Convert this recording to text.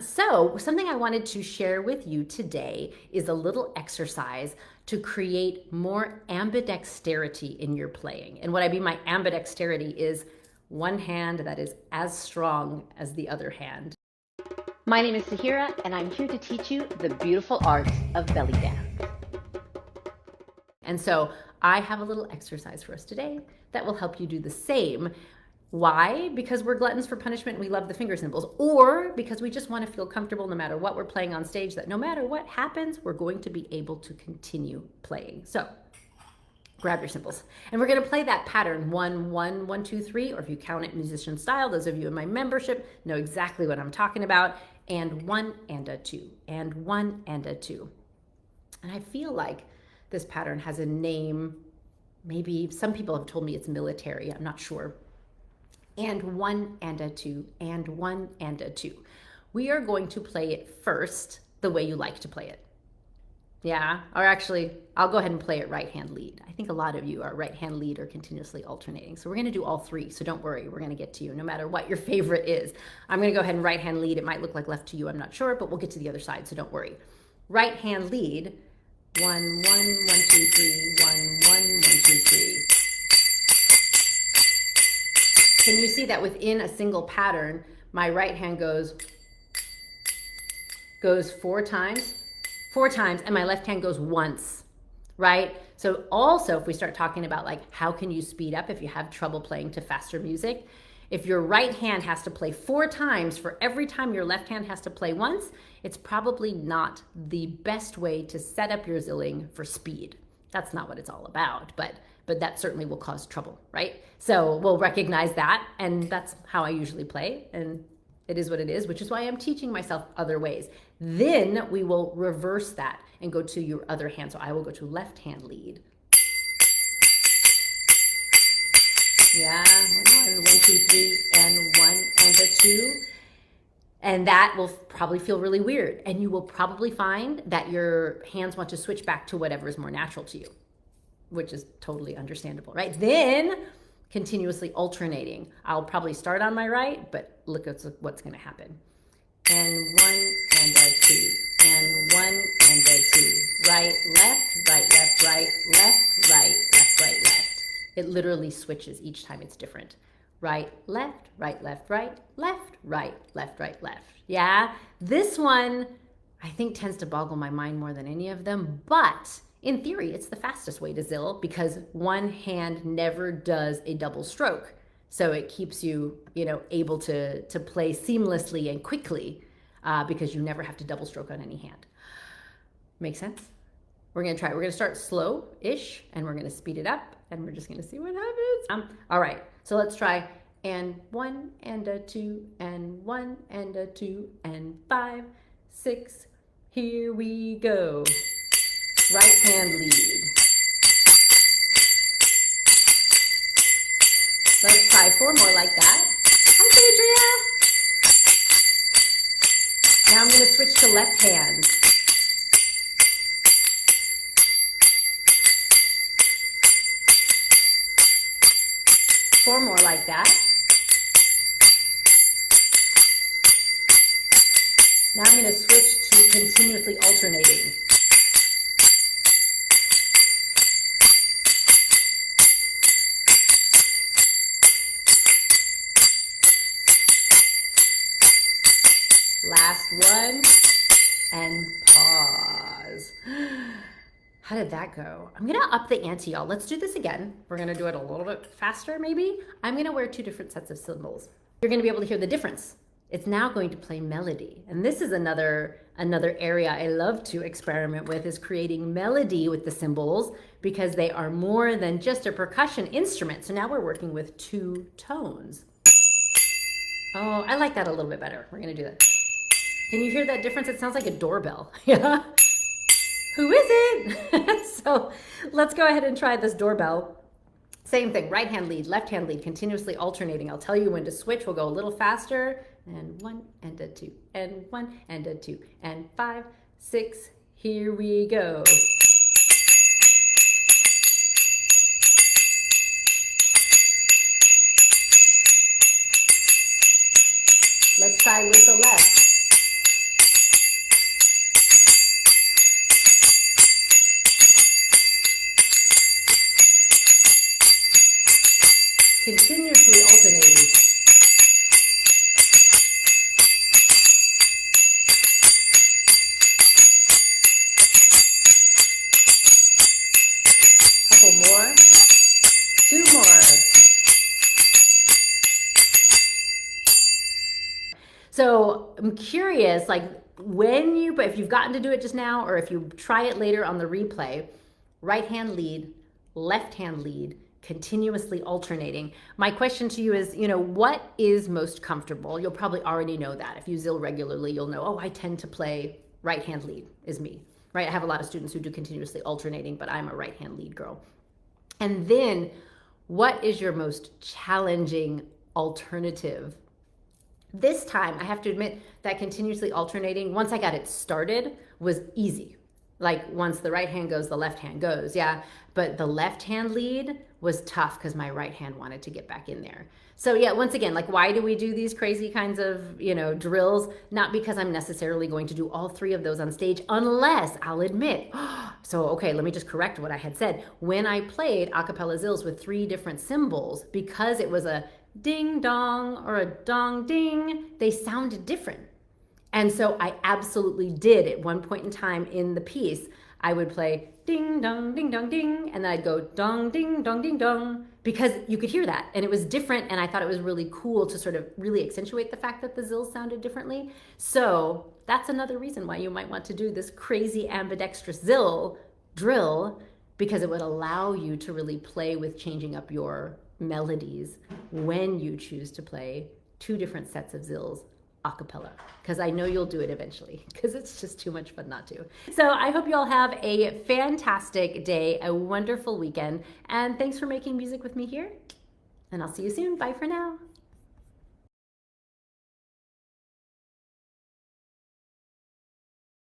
So something I wanted to share with you today is a little exercise to create more ambidexterity in your playing. And what I mean by ambidexterity is one hand that is as strong as the other hand. My name is Sahira, and I'm here to teach you the beautiful art of belly dance. And so I have a little exercise for us today that will help you do the same. Why? Because we're gluttons for punishment and we love the finger cymbals, or because we just want to feel comfortable no matter what we're playing on stage, that no matter what happens, we're going to be able to continue playing. So grab your cymbals. And we're going to play that pattern 1, 1, 1, 2, 3, or if you count it musician style, those of you in my membership know exactly what I'm talking about. And 1 and a 2, and 1 and a 2. And I feel like this pattern has a name. Maybe some people have told me it's military. I'm not sure. And 1 and a 2, and 1 and a 2. We are going to play it first the way you like to play it. Yeah, or actually, I'll go ahead and play it right hand lead. I think a lot of you are right hand lead or continuously alternating. So we're going to do all three. So don't worry, we're going to get to you no matter what your favorite is. I'm going to go ahead and right hand lead. It might look like left to you, I'm not sure, but we'll get to the other side. So don't worry. Right hand lead. 1, 1, 1, 2, 3, 1, 1, 1, 2, 3. Can you see that within a single pattern, my right hand goes 4 times, and my left hand goes once, right? So also, if we start talking about like, how can you speed up if you have trouble playing to faster music? If your right hand has to play 4 times for every time your left hand has to play once, it's probably not the best way to set up your zilling for speed. That's not what it's all about, but that certainly will cause trouble, right? So we'll recognize that, and that's how I usually play, and it is what it is, which is why I'm teaching myself other ways. Then we will reverse that and go to your other hand. So I will go to left hand lead. Yeah, 1, 1, 2, 3, and 1 and a 2. And that will probably feel really weird. And you will probably find that your hands want to switch back to whatever is more natural to you, which is totally understandable, right? Then continuously alternating. I'll probably start on my right, but look at what's going to happen. And 1 and a 2, and 1 and a 2. Right, left, right, left, right, left, right, left, right, left. It literally switches each time it's different. Right, left, right, left, right, left, right, left, right, left. Yeah, this one I think tends to boggle my mind more than any of them, but in theory, it's the fastest way to zill because one hand never does a double stroke. So it keeps you, able to play seamlessly and quickly because you never have to double stroke on any hand. Make sense? We're going to try. We're going to start slow-ish, and we're going to speed it up, and we're just going to see what happens. All right, so let's try. And 1 and a 2, and 1 and a 2, and 5, 6. Here we go. Right hand lead. Let's try 4 more like that. Hi, Deidre. Now I'm going to switch to left hand. Four more like that. Now I'm going to switch to continuously alternating. Last one, and pause. How did that go? I'm gonna up the ante, y'all. Let's do this again. We're gonna do it a little bit faster, maybe. I'm gonna wear 2 different sets of cymbals. You're gonna be able to hear the difference. It's now going to play melody. And this is another area I love to experiment with, is creating melody with the cymbals, because they are more than just a percussion instrument. So now we're working with 2 tones. Oh, I like that a little bit better. We're gonna do that. Can you hear that difference? It sounds like a doorbell. Yeah. Who is it? So let's go ahead and try this doorbell. Same thing, right hand lead, left hand lead, continuously alternating. I'll tell you when to switch. We'll go a little faster. And 1 and a 2, and 1 and a 2, and 5, 6. Here we go. Let's try with the left. continuously alternating. Couple more, 2 more. So I'm curious, like if you've gotten to do it just now, or if you try it later on the replay, right hand lead, left hand lead, continuously alternating. My question to you is, what is most comfortable? You'll probably already know that. If you zill regularly, you'll know, oh, I tend to play right hand lead is me, right? I have a lot of students who do continuously alternating, but I'm a right hand lead girl. And then what is your most challenging alternative? This time, I have to admit that continuously alternating, once I got it started, was easy. Like once the right hand goes, the left hand goes, yeah. But the left hand lead was tough because my right hand wanted to get back in there. So yeah, once again, like why do we do these crazy kinds of, drills? Not because I'm necessarily going to do all 3 of those on stage, unless I'll admit. So, okay, let me just correct what I had said. When I played a cappella zills with 3 different cymbals, because it was a ding dong or a dong ding, they sounded different. And so I absolutely did at one point in time in the piece, I would play ding dong ding dong ding, and then I'd go dong ding dong ding dong, because you could hear that and it was different, and I thought it was really cool to sort of really accentuate the fact that the zills sounded differently. So that's another reason why you might want to do this crazy ambidextrous zill drill, because it would allow you to really play with changing up your melodies when you choose to play 2 different sets of zills a cappella, because I know you'll do it eventually, because it's just too much fun not to. So I hope you all have a fantastic day, a wonderful weekend, and thanks for making music with me here, and I'll see you soon. Bye for now.